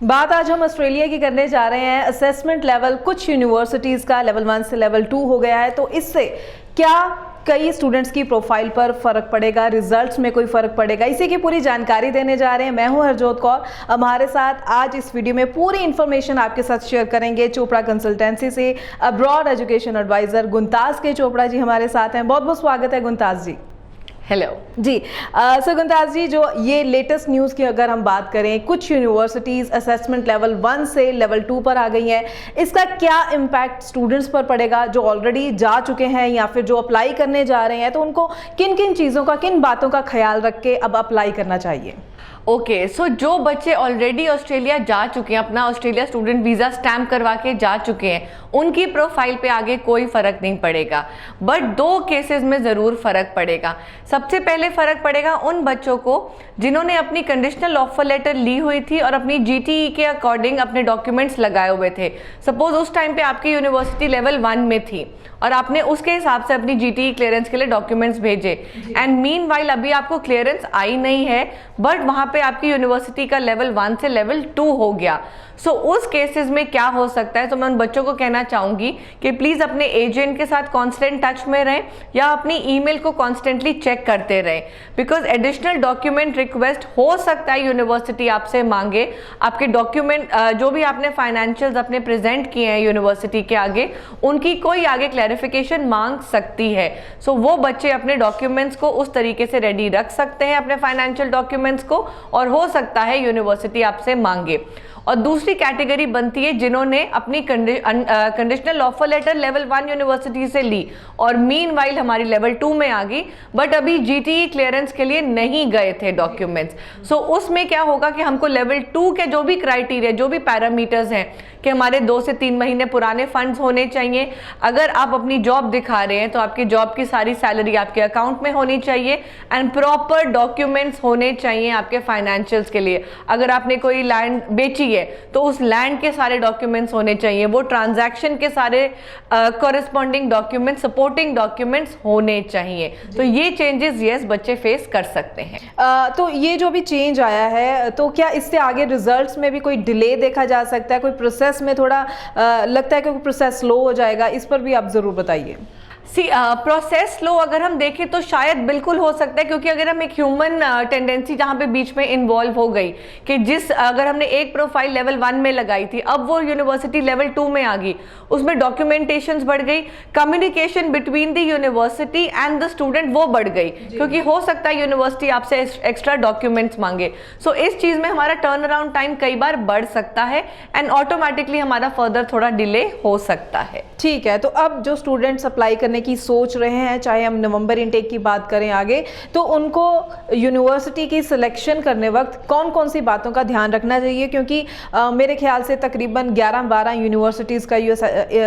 बात आज हम ऑस्ट्रेलिया की करने जा रहे हैं। असेसमेंट लेवल कुछ यूनिवर्सिटीज़ का लेवल 1 से लेवल 2 हो गया है, तो इससे क्या कई स्टूडेंट्स की प्रोफाइल पर फर्क पड़ेगा, रिजल्ट्स में कोई फर्क पड़ेगा, इसी की पूरी जानकारी देने जा रहे हैं। मैं हूं हरजोत कौर। हमारे साथ आज इस वीडियो में पूरी इन्फॉर्मेशन आपके साथ शेयर करेंगे चोपड़ा कंसल्टेंसी से अब्रॉड एजुकेशन एडवाइजर गुनताज के चोपड़ा जी हमारे साथ हैं। बहुत बहुत स्वागत है गुनताज जी। हेलो जी। सर गुनताज जी, जो ये लेटेस्ट न्यूज़ की अगर हम बात करें, कुछ यूनिवर्सिटीज़ असेसमेंट लेवल 1 से लेवल 2 पर आ गई हैं, इसका क्या इम्पैक्ट स्टूडेंट्स पर पड़ेगा जो ऑलरेडी जा चुके हैं या फिर जो अप्लाई करने जा रहे हैं, तो उनको किन किन चीज़ों का, किन बातों का ख्याल रख के अब अप्लाई करना चाहिए? ओके, सो जो बच्चे ऑलरेडी ऑस्ट्रेलिया जा चुके हैं, अपना ऑस्ट्रेलिया स्टूडेंट वीज़ा स्टैम्प करवा के जा चुके हैं, उनकी प्रोफाइल पे आगे कोई फ़र्क नहीं पड़ेगा। बट दो केसेस में ज़रूर फ़र्क पड़ेगा। सबसे पहले फ़र्क पड़ेगा उन बच्चों को जिन्होंने अपनी कंडीशनल ऑफर लेटर ली हुई थी और अपनी जीटीई के अकॉर्डिंग अपने डॉक्यूमेंट्स लगाए हुए थे। सपोज उस टाइम पे आपकी यूनिवर्सिटी लेवल 1 में थी और आपने उसके हिसाब से अपनी जीटीई क्लियरेंस के लिए डॉक्यूमेंट्स भेजे, एंड मीनवाइल अभी आपको क्लियरेंस आई नहीं है, बट वहां पे आपकी यूनिवर्सिटी का लेवल 1 से लेवल 2 हो गया। सो उस केसेस में क्या हो सकता है, तो मैं उन बच्चों को कहना चाहूंगी कि प्लीज अपने एजेंट के साथ कांस्टेंट टच में रहें या अपनी ईमेल को कॉन्स्टेंटली चेक करते रहें, बिकॉज एडिशनल डॉक्यूमेंट रिक्वेस्ट हो सकता है यूनिवर्सिटी आपसे मांगे। आपके डॉक्यूमेंट जो भी आपने फाइनेंशियल्स अपने प्रेजेंट किए हैं यूनिवर्सिटी के आगे, उनकी कोई आगे क्लैरिफिकेशन मांग सकती है। सो वो बच्चे अपने डॉक्यूमेंट्स को उस तरीके से रेडी रख सकते हैं, अपने फाइनेंशियल डॉक्यूमेंट्स को, और हो सकता है यूनिवर्सिटी आपसे मांगे। और दूसरी कैटेगरी बनती है जिन्होंने अपनी conditional offer letter level 1 university से ली और मीनवाइल हमारी लेवल 2 में आ गई, बट अभी जीटीई क्लियरेंस के लिए नहीं गए थे डॉक्यूमेंट्स। सो उसमें क्या होगा कि हमको लेवल 2 के जो भी क्राइटेरिया, जो भी पैरामीटर्स हैं कि हमारे 2 से 3 महीने पुराने फंड्स होने चाहिए, अगर आप अपनी जॉब दिखा रहे हैं तो आपकी जॉब की सारी सैलरी आपके अकाउंट में होनी चाहिए, एंड प्रॉपर डॉक्यूमेंट्स होने चाहिए आपके फाइनेंशियल्स के लिए। अगर आपने कोई लैंड बेची है तो उस लैंड के सारे डॉक्यूमेंट्स होने चाहिए, वो ट्रांजैक्शन के सारे कॉरेस्पॉन्डिंग डॉक्यूमेंट्स, सपोर्टिंग डॉक्यूमेंट्स होने चाहिए। तो ये चेंजेस यस बच्चे फेस कर सकते हैं। तो ये जो भी चेंज आया है, तो क्या इससे आगे रिजल्ट्स में भी कोई डिले देखा जा सकता है? कोई प्रोसेस में थोड़ा लगता है कि प्रोसेस स्लो हो जाएगा, इस पर भी आप जरूर बताइए। प्रोसेस स्लो अगर हम देखें तो शायद बिल्कुल हो सकता है, क्योंकि अगर हम एक ह्यूमन टेंडेंसी जहां पे बीच में इन्वॉल्व हो गई कि अगर हमने एक प्रोफाइल लेवल 1 में लगाई थी, अब वो यूनिवर्सिटी लेवल 2 में आ गई, उसमें डॉक्यूमेंटेशंस बढ़ गई, communication between the university and the student वो बढ़ गई, क्योंकि हो सकता है यूनिवर्सिटी आपसे एक्स्ट्रा डॉक्यूमेंट्स मांगे। सो इस चीज में हमारा टर्न अराउंड टाइम कई बार बढ़ सकता है एंड ऑटोमेटिकली हमारा फर्दर थोड़ा डिले हो सकता है। ठीक है, तो अब जो स्टूडेंट्स अप्लाई करने की सोच रहे हैं, चाहे हम नवंबर इनटेक की बात करें आगे, तो उनको यूनिवर्सिटी की सिलेक्शन करने वक्त कौन कौन सी बातों का ध्यान रखना चाहिए? क्योंकि मेरे ख्याल से तकरीबन 11-12 यूनिवर्सिटीज़ का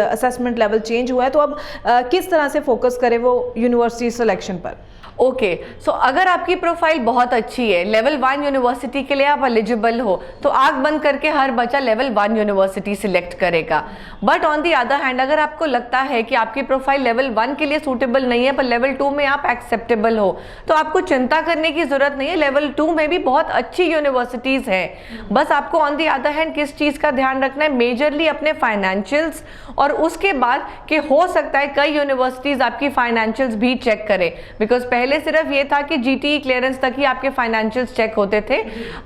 असेसमेंट लेवल चेंज हुआ है, तो अब किस तरह से फोकस करें वो यूनिवर्सिटी सिलेक्शन पर? ओके, सो अगर आपकी प्रोफाइल बहुत अच्छी है, लेवल 1 यूनिवर्सिटी के लिए आप एलिजिबल हो, तो आंख बंद करके हर बच्चा लेवल 1 यूनिवर्सिटी सिलेक्ट करेगा। But on the other hand, अगर आपको लगता है कि आपकी प्रोफाइल लेवल 1 के लिए सूटेबल नहीं है पर लेवल 2 में आप एक्सेप्टेबल हो, तो आपको चिंता करने की जरूरत नहीं है। लेवल 2 में भी बहुत अच्छी यूनिवर्सिटीज हैं। बस आपको ऑन दी अदर हैंड किस चीज का ध्यान रखना है, मेजरली अपने फाइनेंशियल्स, और उसके बाद कि हो सकता है कई यूनिवर्सिटीज आपकी फाइनेंशियल्स भी चेक करें, बिकॉज पहले सिर्फ ये था कि जीटीई क्लियरेंस तक ही आपके फाइनेंशियल्स चेक होते थे।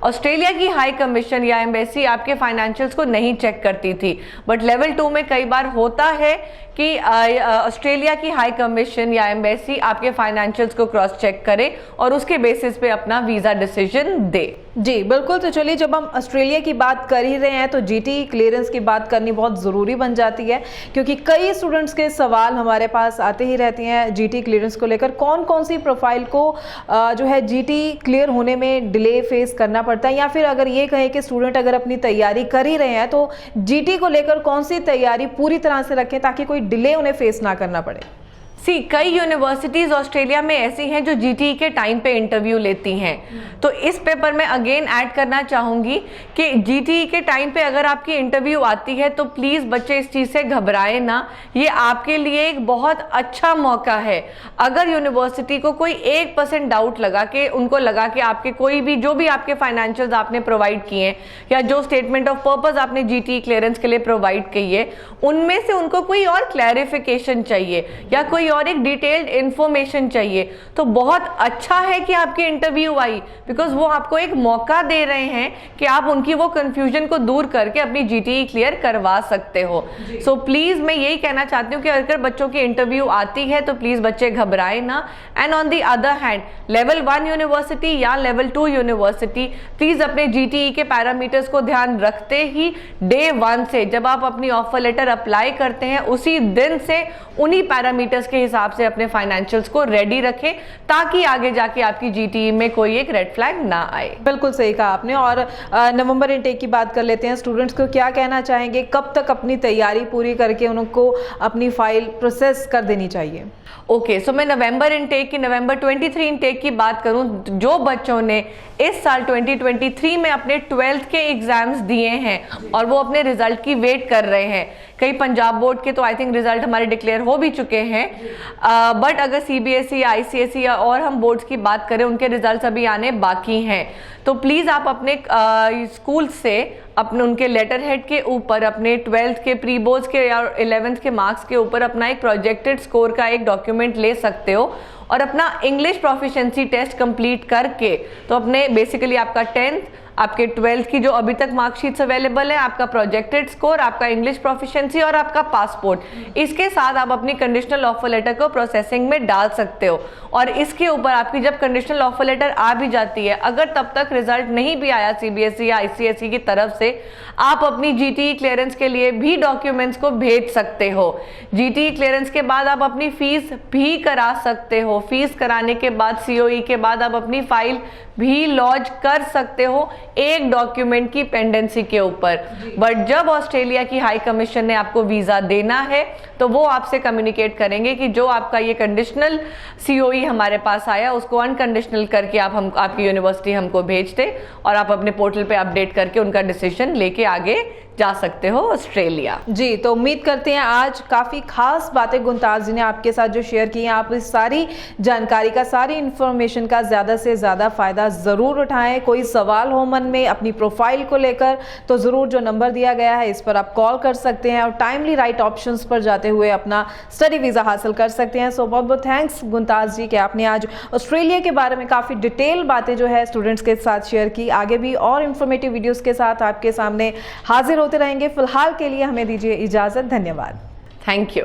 ऑस्ट्रेलिया की हाई कमीशन या एम्बेसी आपके फाइनेंशियल्स को नहीं चेक करती थी, बट लेवल 2 में कई बार होता है कि ऑस्ट्रेलिया की हाई कमीशन या एम्बेसी आपके फाइनेंशियल्स को क्रॉस चेक करे और उसके बेसिस पे अपना वीजा डिसीजन दे। जी बिल्कुल। तो चलिए, जब हम ऑस्ट्रेलिया की बात कर ही रहे हैं तो जीटीई क्लियरेंस की बात करनी बहुत ज़रूरी बन जाती है, क्योंकि कई स्टूडेंट्स के सवाल हमारे पास आते ही रहते हैं जीटीई क्लियरेंस को लेकर। कौन कौन सी प्रोफाइल को जो है जीटीई क्लियर होने में डिले फेस करना पड़ता है, या फिर अगर ये कहें कि स्टूडेंट अगर अपनी तैयारी कर ही रहे हैं तो जीटीई को लेकर कौन सी तैयारी पूरी तरह से रखें ताकि कोई डिले उन्हें फेस ना करना पड़े? कई यूनिवर्सिटीज़ ऑस्ट्रेलिया में ऐसी हैं जो जीटीई के टाइम पे इंटरव्यू लेती हैं। तो इस पेपर में अगेन ऐड करना चाहूँगी कि जीटीई के टाइम पे अगर आपकी इंटरव्यू आती है तो प्लीज़ बच्चे इस चीज़ से घबराएं ना, ये आपके लिए एक बहुत अच्छा मौका है। अगर यूनिवर्सिटी को कोई 1% डाउट लगा कि उनको लगा कि आपके कोई भी जो भी आपके फाइनेंशियल्स आपने प्रोवाइड किए हैं या जो स्टेटमेंट ऑफ पर्पस आपने जीटीई क्लियरेंस के लिए प्रोवाइड की है, उनमें से उनको कोई और क्लैरिफिकेशन चाहिए या कोई और एक डिटेल्ड इंफॉर्मेशन चाहिए, तो बहुत अच्छा है कि आपकी इंटरव्यू आई, बिकॉज वो आपको एक मौका दे रहे हैं कि आप उनकी वो कंफ्यूजन को दूर करके अपनी जीटीई क्लियर करवा सकते हो। सो प्लीज मैं यही कहना चाहती हूँ कि अगर बच्चों की इंटरव्यू आती है तो प्लीज बच्चे घबराए ना। And on the other hand, level 1 university या लेवल 2 यूनिवर्सिटी, प्लीज अपने जीटीई के पैरामीटर्स को ध्यान रखते ही डे 1 से जब आप अपनी ऑफर लेटर अप्लाई करते हैं उसी दिन से उन्हीं पैरामीटर्स के हिसाब से अपने फाइनेंशियल्स को रेडी रखें, ताकि आगे जाके आपकी जीटीई में कोई एक रेड फ्लैग ना आए। बिल्कुल सही कहा आपने। और नवंबर इनटेक की बात कर लेते हैं। स्टूडेंट्स को क्या कहना चाहेंगे, कब तक अपनी तैयारी पूरी करके उनको अपनी फाइल प्रोसेस कर देनी चाहिए? ओके, सो मैं नवंबर 23 इनटेक की बात करूं, जो बच्चों ने इस साल 2023 में अपने 12th के एग्जाम्स दिए हैं और वो अपने रिजल्ट की वेट कर रहे हैं, कई पंजाब बोर्ड के तो आई थिंक रिजल्ट हमारे डिक्लेयर हो भी चुके हैं, बट अगर सीबीएसई, आईसीएसई और हम बोर्ड्स की बात करें उनके रिजल्ट्स अभी आने बाकी हैं, तो प्लीज़ आप अपने स्कूल से अपने उनके लेटर हेड के ऊपर अपने 12th के प्री बोर्ड्स के या 11th के मार्क्स के ऊपर अपना एक प्रोजेक्टेड स्कोर का एक डॉक्यूमेंट ले सकते हो और अपना इंग्लिश प्रोफिशिएंसी टेस्ट कंप्लीट करके, तो अपने बेसिकली आपका 10th, आपके 12th की जो अभी तक मार्कशीट्स अवेलेबल है, आपका प्रोजेक्टेड स्कोर, आपका इंग्लिश प्रोफिशिएंसी और आपका पासपोर्ट, इसके साथ आप अपनी कंडीशनल ऑफर लेटर को प्रोसेसिंग में डाल सकते हो। और इसके ऊपर आपकी जब कंडीशनल ऑफर लेटर आ भी जाती है, अगर तब तक रिजल्ट नहीं भी आया सीबीएसई या आईसीएसई की तरफ से, आप अपनी जीटीई क्लियरेंस के लिए भी डॉक्यूमेंट्स को भेज सकते हो। जीटीई क्लियरेंस के बाद आप अपनी फीस भी करा सकते हो। फीस कराने के बाद सीओई के बाद आप अपनी फाइल भी लॉन्च कर सकते हो एक डॉक्यूमेंट की पेंडेंसी के ऊपर। बट जब ऑस्ट्रेलिया की हाई कमीशन ने आपको वीजा देना है तो वो आपसे कम्युनिकेट करेंगे कि जो आपका ये कंडीशनल सीओई हमारे पास आया उसको अनकंडीशनल करके आप आपकी यूनिवर्सिटी हमको भेज दे और आप अपने पोर्टल पे अपडेट करके उनका डिसीजन लेके आगे जा सकते हो ऑस्ट्रेलिया। जी, तो उम्मीद करते हैं आज काफ़ी खास बातें गुंताज जी ने आपके साथ जो शेयर की हैं, आप इस सारी जानकारी का, सारी इन्फॉर्मेशन का ज़्यादा से ज़्यादा फ़ायदा ज़रूर उठाएं। कोई सवाल हो मन में अपनी प्रोफाइल को लेकर तो ज़रूर जो नंबर दिया गया है इस पर आप कॉल कर सकते हैं और टाइमली राइट ऑप्शंस पर जाते हुए अपना स्टडी वीज़ा हासिल कर सकते हैं। सो बहुत बहुत थैंक्स गुंताज जी कि आपने आज ऑस्ट्रेलिया के बारे में काफ़ी डिटेल बातें जो है स्टूडेंट्स के साथ शेयर की। आगे भी और इन्फॉर्मेटिव वीडियोज़ के साथ आपके सामने हाजिर होते रहेंगे। फिलहाल के लिए हमें दीजिए इजाजत। धन्यवाद। Thank you.